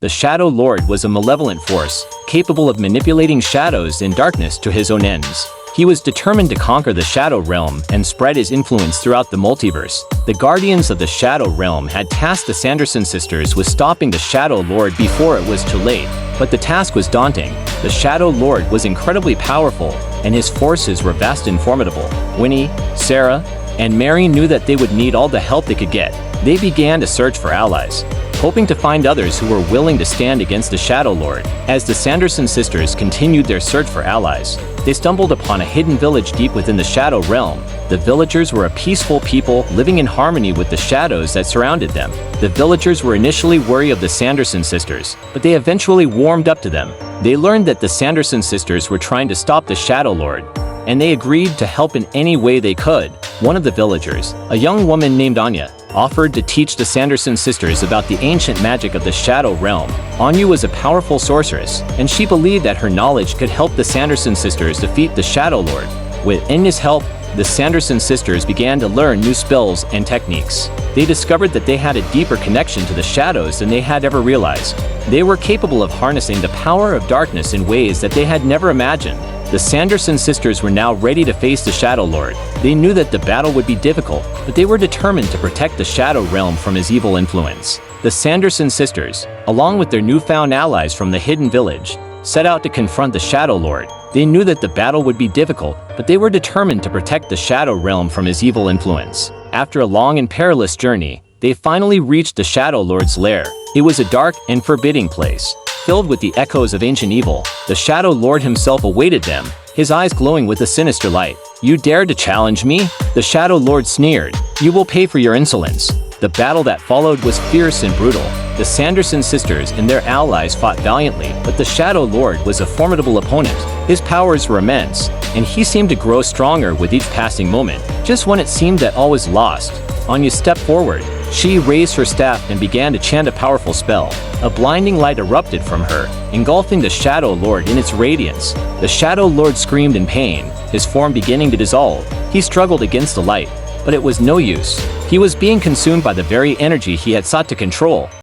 The Shadow Lord was a malevolent force, capable of manipulating shadows and darkness to his own ends. He was determined to conquer the Shadow Realm and spread his influence throughout the multiverse. The Guardians of the Shadow Realm had tasked the Sanderson sisters with stopping the Shadow Lord before it was too late. But the task was daunting. The Shadow Lord was incredibly powerful, and his forces were vast and formidable. Winnie, Sarah, and Mary knew that they would need all the help they could get. They began to search for allies, hoping to find others who were willing to stand against the Shadow Lord. As the Sanderson sisters continued their search for allies, they stumbled upon a hidden village deep within the Shadow Realm. The villagers were a peaceful people living in harmony with the shadows that surrounded them. The villagers were initially wary of the Sanderson sisters, but they eventually warmed up to them. They learned that the Sanderson sisters were trying to stop the Shadow Lord, and they agreed to help in any way they could. One of the villagers, a young woman named Anya, offered to teach the Sanderson sisters about the ancient magic of the Shadow Realm. Anya was a powerful sorceress, and she believed that her knowledge could help the Sanderson sisters defeat the Shadow Lord. With Anya's help, the Sanderson sisters began to learn new spells and techniques. They discovered that they had a deeper connection to the shadows than they had ever realized. They were capable of harnessing the power of darkness in ways that they had never imagined. The Sanderson sisters were now ready to face the Shadow Lord. They knew that the battle would be difficult, but they were determined to protect the Shadow Realm from his evil influence. The Sanderson sisters, along with their newfound allies from the hidden village, set out to confront the Shadow Lord. They knew that the battle would be difficult, but they were determined to protect the Shadow Realm from his evil influence. After a long and perilous journey, they finally reached the Shadow Lord's lair. It was a dark and forbidding place, filled with the echoes of ancient evil. The Shadow Lord himself awaited them, his eyes glowing with a sinister light. "You dared to challenge me?" The Shadow Lord sneered. "You will pay for your insolence." The battle that followed was fierce and brutal. The Sanderson sisters and their allies fought valiantly, but the Shadow Lord was a formidable opponent. His powers were immense, and he seemed to grow stronger with each passing moment. Just when it seemed that all was lost, Anya stepped forward. She raised her staff and began to chant a powerful spell. A blinding light erupted from her, engulfing the Shadow Lord in its radiance. The Shadow Lord screamed in pain, his form beginning to dissolve. He struggled against the light, but it was no use. He was being consumed by the very energy he had sought to control.